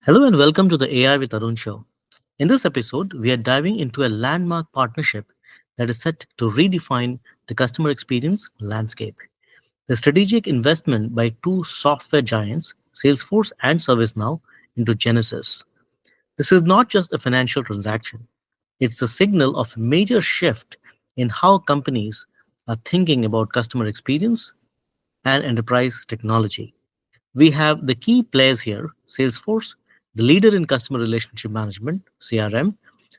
Hello and welcome to the AI with Arun show. In this episode, we are diving into a landmark partnership that is set to redefine the customer experience landscape. The strategic investment by two software giants, Salesforce and ServiceNow, into Genesys. This is not just a financial transaction, it's a signal of a major shift in how companies are thinking about customer experience and enterprise technology. We have the key players here: Salesforce, the leader in customer relationship management, CRM;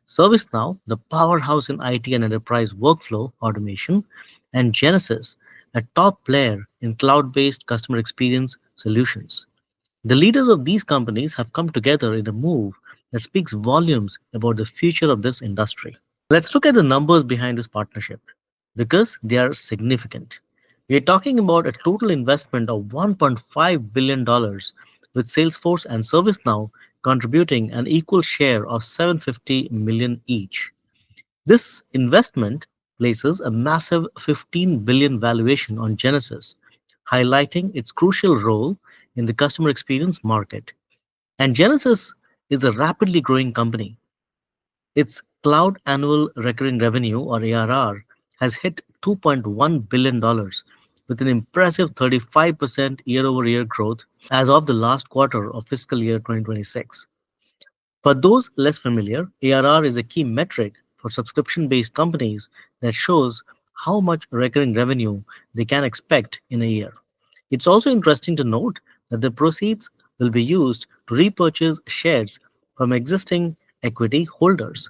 ServiceNow, the powerhouse in IT and enterprise workflow automation; and Genesys, a top player in cloud based customer experience solutions. The leaders of these companies have come together in a move that speaks volumes about the future of this industry. Let's look at the numbers behind this partnership because they are significant. We are talking about a total investment of $1.5 billion, with Salesforce and ServiceNow contributing an equal share of 750 million each. This investment places a massive 15 billion valuation on Genesis, highlighting its crucial role in the customer experience market. And Genesis is a rapidly growing company. Its cloud annual recurring revenue, or ARR, has hit $2.1 billion, with an impressive 35% year over year growth as of the last quarter of fiscal year 2026. For those less familiar, ARR is a key metric for subscription based companies that shows how much recurring revenue they can expect in a year. It's also interesting to note that the proceeds will be used to repurchase shares from existing equity holders,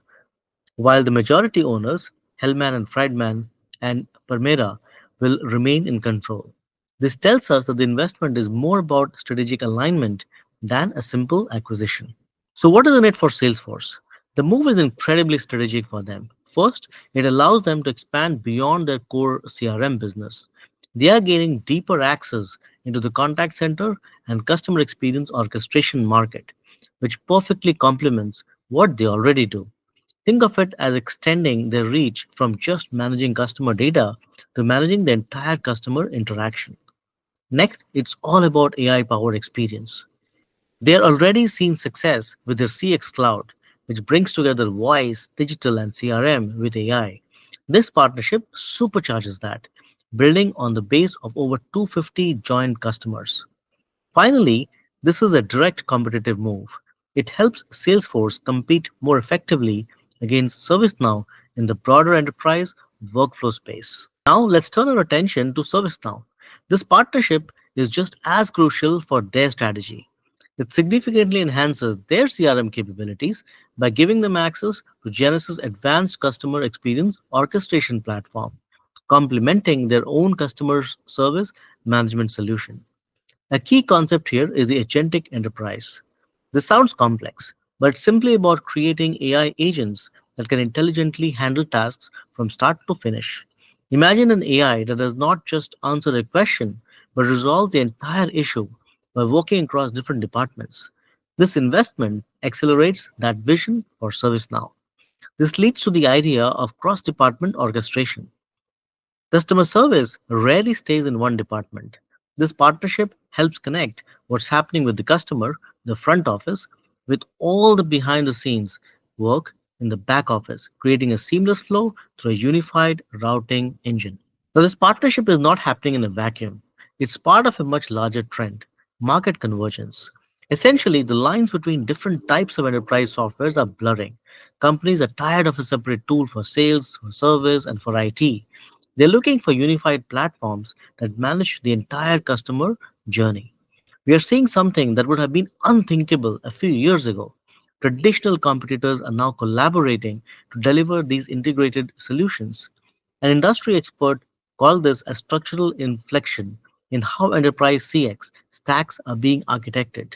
while the majority owners, Hellman and Friedman and Permira, will remain in control. This tells us that the investment is more about strategic alignment than a simple acquisition. So, what is in it for Salesforce? The move is incredibly strategic for them. First, it allows them to expand beyond their core CRM business. They are gaining deeper access into the contact center and customer experience orchestration market, which perfectly complements what they already do. Think of it as extending their reach from just managing customer data to managing the entire customer interaction. Next, it's all about AI powered experience. They're already seeing success with their CX Cloud, which brings together voice, digital, and CRM with AI. This partnership supercharges that, building on the base of over 250 joint customers. Finally, this is a direct competitive move. It helps Salesforce compete more effectively against ServiceNow in the broader enterprise workflow space. Now, let's turn our attention to ServiceNow. This partnership is just as crucial for their strategy. It significantly enhances their CRM capabilities by giving them access to Genesys' advanced customer experience orchestration platform, complementing their own customer service management solution. A key concept here is the Agentic Enterprise. This sounds complex, but it's simply about creating AI agents that can intelligently handle tasks from start to finish. Imagine an AI that does not just answer a question, but resolves the entire issue by working across different departments. This investment accelerates that vision for ServiceNow. This leads to the idea of cross department orchestration. Customer service rarely stays in one department. This partnership helps connect what's happening with the customer, the front office, with all the behind the scenes work in the back office, creating a seamless flow through a unified routing engine. Now, this partnership is not happening in a vacuum. It's part of a much larger trend: market convergence. Essentially, the lines between different types of enterprise softwares are blurring. Companies are tired of a separate tool for sales, for service, and for IT. They're looking for unified platforms that manage the entire customer journey. We are seeing something that would have been unthinkable a few years ago. Traditional competitors are now collaborating to deliver these integrated solutions. An industry expert called this a structural inflection in how enterprise CX stacks are being architected,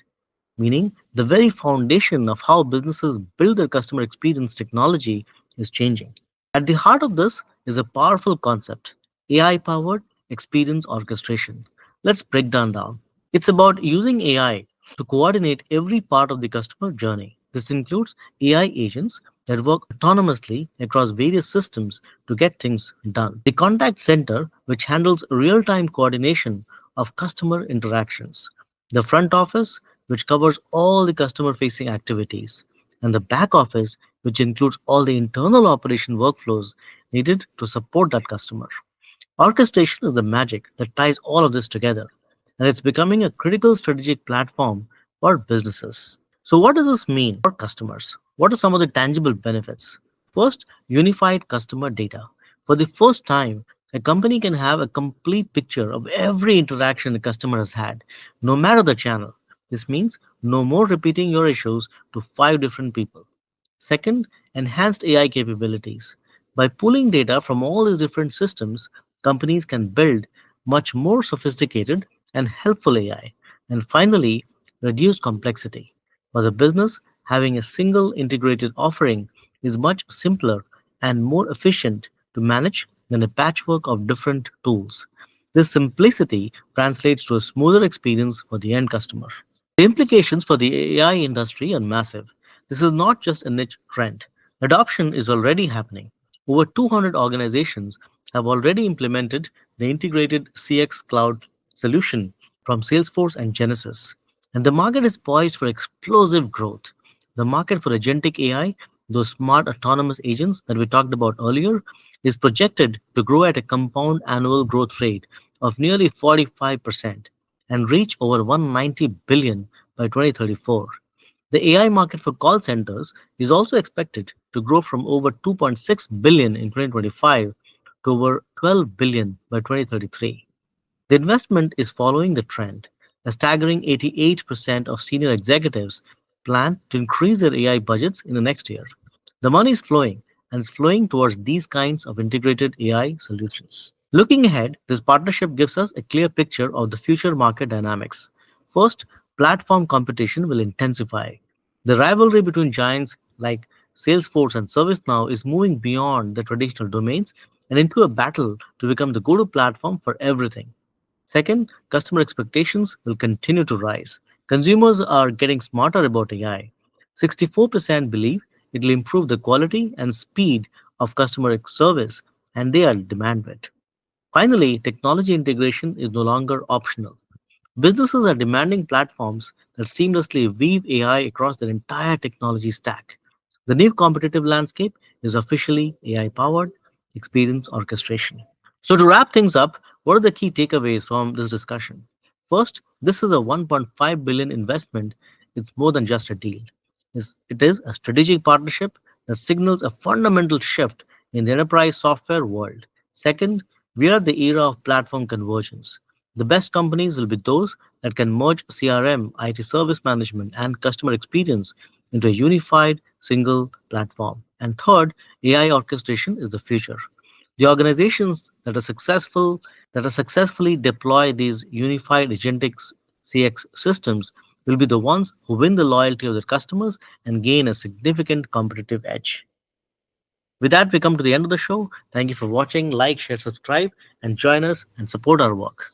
meaning the very foundation of how businesses build their customer experience technology is changing. At the heart of this is a powerful concept: AI powered experience orchestration. Let's break down. It's about using AI to coordinate every part of the customer journey. This includes AI agents that work autonomously across various systems to get things done. The contact center, which handles real time coordination of customer interactions. The front office, which covers all the customer facing activities, and the back office, which includes all the internal operation workflows needed to support that customer. Orchestration is the magic that ties all of this together, and it's becoming a critical strategic platform for businesses. So, what does this mean for customers? What are some of the tangible benefits? First, unified customer data. For the first time, a company can have a complete picture of every interaction a customer has had, no matter the channel. This means no more repeating your issues to five different people. Second, enhanced AI capabilities. By pooling data from all these different systems, companies can build much more sophisticated and helpful AI. And finally, reduce complexity. For the business, having a single integrated offering is much simpler and more efficient to manage than a patchwork of different tools. This simplicity translates to a smoother experience for the end customer. The implications for the AI industry are massive. This is not just a niche trend. Adoption is already happening. Over 200 organizations have already implemented the integrated CX cloud solution from Salesforce and Genesys. And the market is poised for explosive growth. The market for agentic AI, those smart autonomous agents that we talked about earlier, is projected to grow at a compound annual growth rate of nearly 45% and reach over 190 billion by 2034. The AI market for call centers is also expected to grow from over 2.6 billion in 2025 to over 12 billion by 2033. The investment is following the trend. A staggering 88% of senior executives plan to increase their AI budgets in the next year. The money is flowing, and it's flowing towards these kinds of integrated AI solutions. Looking ahead, this partnership gives us a clear picture of the future market dynamics. First, platform competition will intensify. The rivalry between giants like Salesforce and ServiceNow is moving beyond the traditional domains and into a battle to become the go to platform for everything. Second, customer expectations will continue to rise. Consumers are getting smarter about AI. 64% believe it will improve the quality and speed of customer service, and they are demand it. Finally, technology integration is no longer optional. Businesses are demanding platforms that seamlessly weave AI across their entire technology stack. The new competitive landscape is officially AI powered experience orchestration. So, to wrap things up, what are the key takeaways from this discussion? First, this is a 1.5 billion investment. It's more than just a deal. It is a strategic partnership that signals a fundamental shift in the enterprise software world. Second, we are at the era of platform convergence. The best companies will be those that can merge CRM, IT service management, and customer experience into a unified single platform. And third, AI orchestration is the future. The organizations that are successfully deploy these unified agentic CX systems will be the ones who win the loyalty of their customers and gain a significant competitive edge. With that, we come to the end of the show. Thank you for watching. Like, share, subscribe, and join us and support our work.